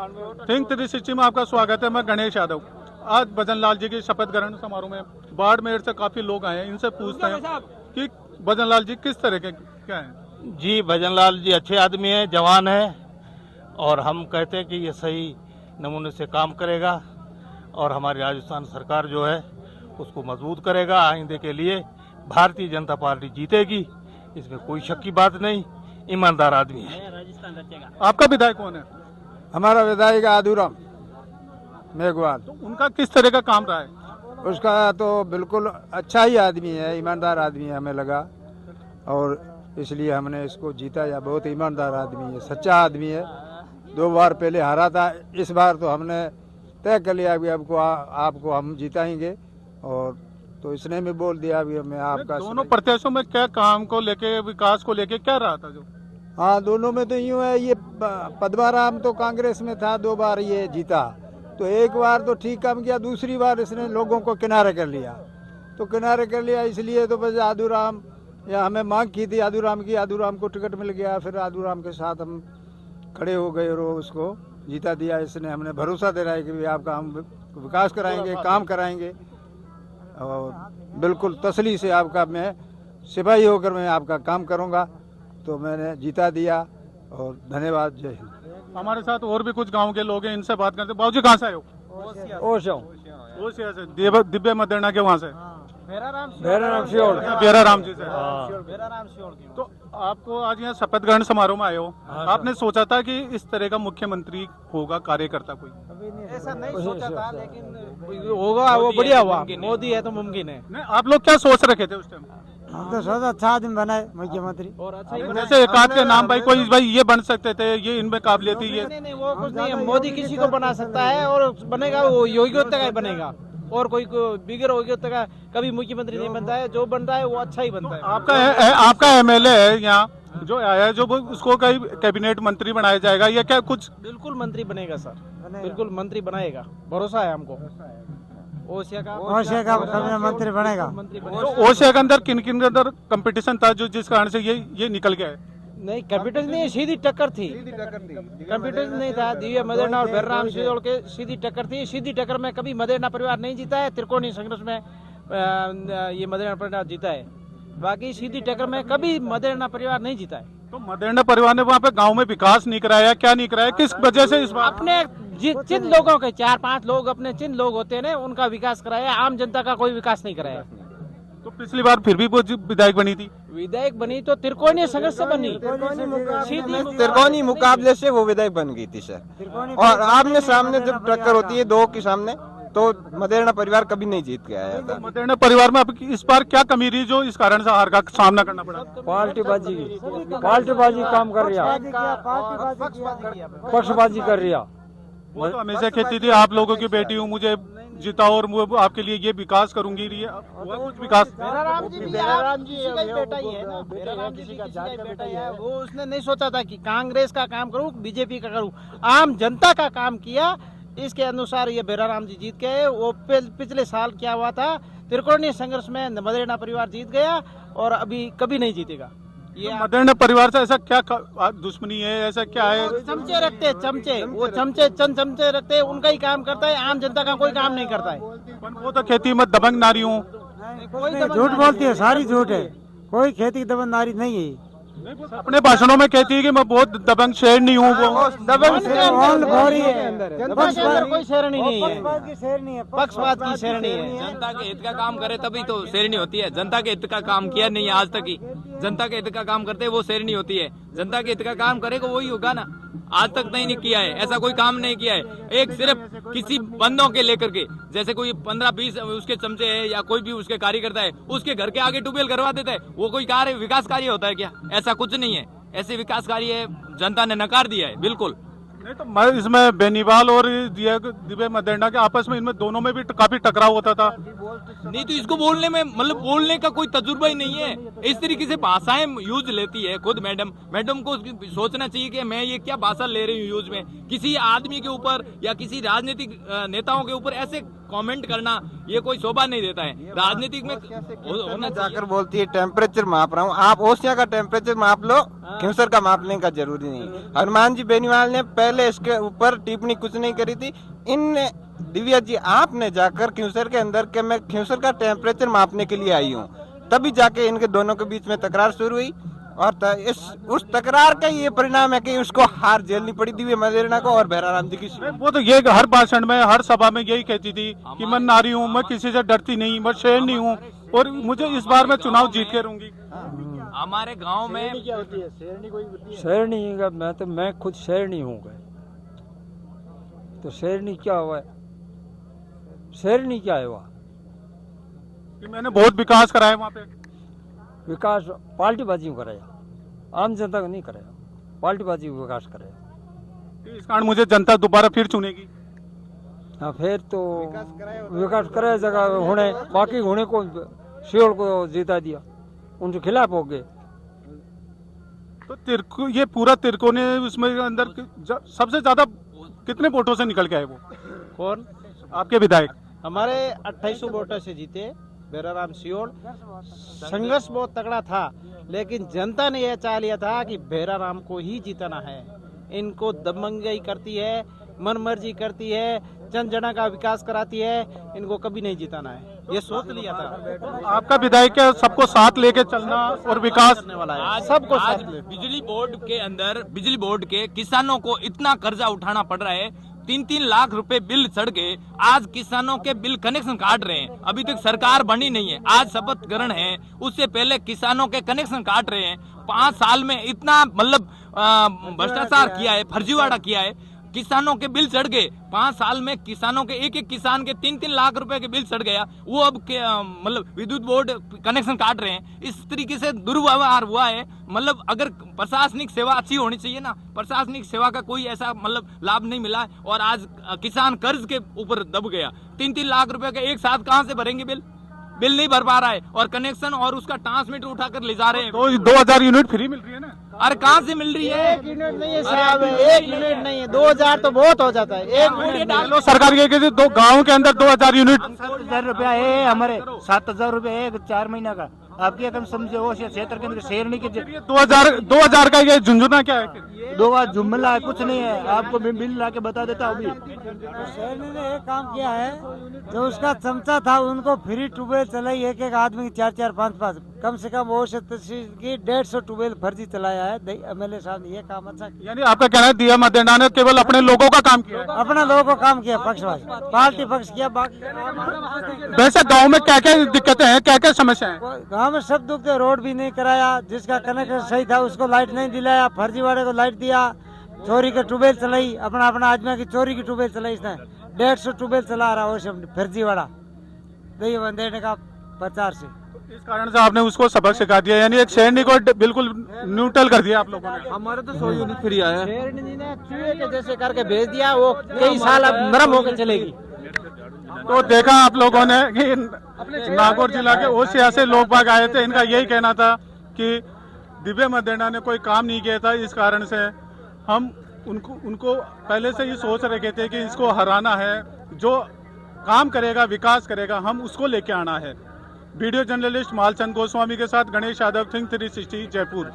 Think 360 में आपका स्वागत है। मैं गणेश यादव। आज भजन लाल जी की शपथ ग्रहण समारोह में बाड़मेर से काफी लोग आए हैं। इनसे पूछते हैं कि भजन लाल जी किस तरह के क्या हैं। जी, भजन लाल जी अच्छे आदमी हैं, जवान हैं, और हम कहते हैं कि ये सही नमूने से काम करेगा और हमारी राजस्थान सरकार जो है उसको मजबूत करेगा। आइंदे के लिए भारतीय जनता पार्टी जीतेगी, इसमें कोई शक की बात नहीं। ईमानदार आदमी है। आपका विधायक कौन है? हमारा विधायक आदूराम मेघवाल। तो उनका किस तरह का काम रहा है? उसका तो बिल्कुल अच्छा ही आदमी है, ईमानदार आदमी है हमें लगा, और इसलिए हमने इसको जीता। या बहुत ईमानदार आदमी है, सच्चा आदमी है। 2 बार पहले हारा था, इस बार तो हमने तय कर लिया कि आपको हम जिताएंगे, और तो इसने भी बोल दिया भी मैं आपका। दोनों प्रत्याशियों में क्या काम को लेके, विकास को लेके क्या रहा था? जो हाँ, दोनों में तो यूँ है, ये पद्माराम तो कांग्रेस में था, 2 बार ये जीता, तो एक बार तो ठीक काम किया, दूसरी बार इसने लोगों को किनारे कर लिया। तो किनारे कर लिया इसलिए तो बस आदूराम, या हमें मांग की थी आदूराम की, आदूराम को टिकट मिल गया, फिर आदूराम के साथ हम खड़े हो गए और उसको जीता दिया इसने। हमने भरोसा दे रहा है कि भी आपका हम विकास कराएंगे, काम कराएंगे, और बिल्कुल तसल्ली से आपका मैं सिपाही होकर मैं आपका काम करूँगा। तो मैंने जीता दिया, और धन्यवाद, जय हिंद। हमारे साथ और भी कुछ गांव के लोग हैं, इनसे बात करते हैं। बाबूजी कहाँ से आए हो? ओसिया से। दिव्य मदेना के वहाँ से? बेरा राम जी से। तो आपको आज यहाँ शपथ ग्रहण समारोह में आए हो, आपने सोचा था कि इस तरह का मुख्यमंत्री होगा, कार्यकर्ता कोई? ऐसा नहीं सोचा था, लेकिन होगा, वो बढ़िया हुआ। मोदी है तो मुमकिन है। नहीं, आप लोग क्या सोच रखे थे उस टाइम? हम तो सोचा अच्छा आदमी बनाए मुख्यमंत्री, और अच्छा ही जैसे एक आध के नाम भाई कोई भाई ये बन सकते थे, ये इनमें काबिलियत थी, ये नहीं, वो कुछ नहीं है। मोदी किसी को बना सकता है, और बनेगा वो योग्यता का ही बनेगा, और कोई बिगड़ योग्यता का कभी मुख्यमंत्री नहीं बनता है। जो बन रहा है वो अच्छा ही बनता है। आपका एमएलए है यहाँ जो आया है, जो उसको कई कैबिनेट मंत्री बनाया जाएगा, या क्या कुछ? बिल्कुल मंत्री बनेगा सर, बिल्कुल मंत्री बनाएगा, भरोसा है हमको। ओसिया का मंत्री बनेगा। तो ओसिया के अंदर किन किन के अंदर कंपटीशन था जो जिस कारण से ये निकल गया है? नहीं, कंप्यूटर नहीं, सीधी टक्कर थी। कंप्यूटर नहीं था, दिव्य मदेना और बेराम सिदोल के सीधी टक्कर थी। सीधी टक्कर में कभी मदेना परिवार नहीं जीता है, त्रिकोणीय संघर्ष में ये मदेना परिवार जीता है। बाकी सीधी टक्कर में कभी मदेना परिवार नहीं जीता है। तो मदेना परिवार ने वहाँ पे गांव में विकास नहीं कराया, क्या नहीं कराया, किस वजह से इस बार? अपने जिन लोगों के 4-5 लोग अपने जिन लोग होते हैं उनका विकास कराया, आम जनता का कोई विकास नहीं कराया। तो पिछली बार फिर भी वो विधायक बनी थी। विधायक बनी तो त्रिकोणीय संघर्ष से बनी, त्रिकोणीय मुकाबले से वो विधायक बन गई थी सर। और आमने सामने जब टक्कर होती है 2 के सामने, तो मदेना परिवार कभी नहीं जीत के आया था। मदेना परिवार में इस बार क्या कमी रही जो इस कारण से हार का सामना करना पड़ा? पार्टीबाजी काम कर रहा, पक्षबाजी कर रहा। वो तो हमेशा कहती थी आप लोगों की बेटी हूँ, मुझे जिताओ और वो आपके लिए ये विकास करूंगी। हुआ कुछ विकास? बेराराम जी किसी का ही बेटा ही है ना, बेराराम जी किसी का ही बेटा ही है। वो उसने नहीं सोचा था कि कांग्रेस का काम करूं, बीजेपी का करूं, आम जनता का काम किया। इसके अनुसार ये बेराराम जी जीत गए। वो पिछले साल क्या हुआ था, त्रिकोणीय संघर्ष में मदेना परिवार जीत गया, और अभी कभी नहीं जीतेगा। ये मदेना परिवार से ऐसा क्या दुश्मनी है, ऐसा क्या है? चमचे रखते हैं, चमचे, वो चंद चमचे रखते हैं, उनका ही काम करता है, आम जनता का कोई काम नहीं करता है। वो तो खेती में दबंग नारी हूँ, झूठ बोलती है, सारी झूठ है, कोई खेती दबंग नारी नहीं है। अपने भाषणों में कहती है कि मैं बहुत दबंग शेर नहीं हूँ। वो दबंग कोई शेरनी नहीं है, पक्षपात की शेरनी है। जनता के हित का काम करे तभी तो शेरनी होती है। जनता के हित का काम किया नहीं है आज तक ही। जनता के हित का काम करते वो शेरनी होती है। जनता के हित का काम करेगा वही होगा ना। आज तक नहीं किया है, ऐसा कोई काम नहीं किया है। एक सिर्फ किसी बंदों के लेकर के, जैसे कोई 15-20 उसके चमचे है या कोई भी उसके कार्यकर्ता है, उसके घर के आगे ट्यूबवेल करवा देता है। वो कोई कार्य, विकास कार्य होता है क्या? ऐसा कुछ नहीं है। ऐसे विकास कार्य जनता ने नकार दिया है, बिल्कुल नहीं। तो मैं इसमें बेनीवाल और दिव्य मदेना के आपस में, इनमें दोनों में भी काफी टकराव होता था। नहीं तो इसको बोलने में, मतलब बोलने का कोई तजुर्बा ही नहीं है। इस तरीके से भाषाएं यूज लेती है खुद मैडम को सोचना चाहिए कि मैं ये क्या भाषा ले रही हूँ यूज में। किसी आदमी के ऊपर या किसी राजनीतिक नेताओं के ऊपर ऐसे कमेंट करना ये कोई शोभा नहीं देता है। राजनीतिक में होना जाकर बोलती है टेम्परेचर माप रहा हूँ, आप ओसिया का टेम्परेचर माप लो, खिंवसर का मापने का जरूरी नहीं। हनुमान जी बेनीवाल ने पहले इसके ऊपर टिप्पणी कुछ नहीं करी थी। इन दिव्या जी आपने जाकर खिंवसर के अंदर के मैं खिंवसर का टेम्परेचर मापने के लिए आई हूँ, तभी जाके इनके दोनों के बीच में तकरार शुरू हुई और उस तकरार का ये परिणाम है कि उसको हार झेलनी पड़ी दिव्या मदेरणा को और भैराराम जी की। वो तो ये हर भाषण में हर सभा में यही कहती थी कि मैं नारी हूँ, मैं किसी से डरती नहीं, मैं शेर नहीं हूँ और मुझे इस बार मैं चुनाव जीत के रहूंगी। हमारे गांव में शेरनी का मैं खुद शेरनी हूँ, तो शेरनी क्या हुआ? शेरनी क्या है वहाँ? कि मैंने बहुत विकास कराया वहाँ पे। विकास पार्टीबाजी में कराया, आम जनता को नहीं कराया, पार्टीबाजी में विकास कराया। इस कारण मुझे जनता दोबारा फिर चुनेगी। हाँ, फिर तो विकास कराया जगह होने, बाकी होने को सियोल को जीता दिया, उनके खिलाफ हो गए। तो ये पूरा तिरकोने उसमें अंदर सबसे ज्यादा कितने वोटों से निकल के आए वो? कौन? आपके विधायक हमारे 2800 वोटों से जीते भैराराम सियोल। संघर्ष बहुत तगड़ा था, लेकिन जनता ने यह चाह लिया था कि भैराराम को ही जीतना है। इनको दबंगई करती है, मनमर्जी करती है, जनजना का विकास कराती है, इनको कभी नहीं जिताना है, ये सोच लिया था। आपका विधायक क्या सबको साथ लेके चलना और विकास करने वाला है, सबको आज साथ ले। बिजली बोर्ड के अंदर बिजली बोर्ड के किसानों को इतना कर्जा उठाना पड़ रहा है, 3-3 लाख रुपए बिल चढ़ गए। आज किसानों के बिल कनेक्शन काट रहे हैं, अभी तक सरकार बनी नहीं है। आज शपथ ग्रहण है, उससे पहले किसानों के कनेक्शन काट रहे हैं। 5 साल में इतना मतलब भ्रष्टाचार किया है, फर्जीवाड़ा किया है, किसानों के बिल चढ़ गए। 5 साल में किसानों के एक किसान के 3-3 लाख रुपए के बिल चढ़ गया। वो अब मतलब विद्युत बोर्ड कनेक्शन काट रहे हैं। इस तरीके से दुर्व्यवहार हुआ है। मतलब अगर प्रशासनिक सेवा अच्छी होनी चाहिए ना, प्रशासनिक सेवा का कोई ऐसा मतलब लाभ नहीं मिला और आज किसान कर्ज के ऊपर दब गया। 3-3 लाख रुपए के एक साथ कहाँ से भरेंगे बिल नहीं भर पा रहा है और कनेक्शन और उसका ट्रांसमीटर उठाकर ले जा रहे हैं। 2000 यूनिट फ्री मिल रही है ना? अरे कहाँ से मिल रही है? 1 यूनिट नहीं है साहब, 1 यूनिट नहीं है, 2000 तो बहुत हो जाता है। 1 यूनिट चलो सरकार ये कहती है 2 गाँव के अंदर 2000 यूनिट। 7,000 रुपया है हमारे, 7,000 रुपया है 4 महीना का। आपकी एकदम समझे वो क्षेत्र के अंदर शेरनी के 2000 का ये झुंझुना क्या है? 2 जुम्मला है, कुछ नहीं है। आपको बिल ला के बता देता हूँ अभी। शेरनी ने एक काम किया है, जो उसका चमचा था उनको फ्री ट्यूबवेल चलाई, एक आदमी की 4-4, 5-5, कम से कम वो की 150 ट्यूबवेल फर्जी चलाया है MLA साहब ने। ये काम अच्छा किया। यानी आपका कहना है दिया मदेरणा ने केवल अपने लोगों का काम किया है? अपना लोगों को काम किया, पक्षवाद पार्टी पक्ष किया, बाकी वैसे गांव में क्या क्या दिक्कतें हैं, क्या क्या समस्या है? गाँव में सब दुख थे। रोड भी नहीं कराया, जिसका कनेक्शन सही था उसको लाइट नहीं दिलाया, फर्जीवाड़े को लाइट दिया, चोरी के ट्यूबवेल चलाई, अपना आदमी की चोरी की ट्यूबवेल चलाई इसने। 150 ट्यूबवेल चला रहा, वो सब फर्जीवाड़ा देने का प्रचार से। इस कारण से आपने उसको सबक सिखा दिया, यानी एक शेरनी को बिल्कुल न्यूट्रल कर दिया आप लोगों ने। हमारे तो 100 यूनिट फ्री आया। शेरनी जी ने चूहे के जैसे करके भेज दिया, वो कई साल अब नरम होकर चलेगी। तो देखा आप लोगों ने कि नागौर जिला के ओसिया से लोग बाग आए थे, इनका यही कहना था कि दिव्या मदेरणा ने कोई काम नहीं किया था। इस कारण से हम उनको पहले से ही सोच रखे थे कि इसको हराना है, जो काम करेगा विकास करेगा हम उसको लेके आना है। वीडियो जर्नलिस्ट मालचंद गोस्वामी के साथ गणेश यादव, थिंक 360 जयपुर।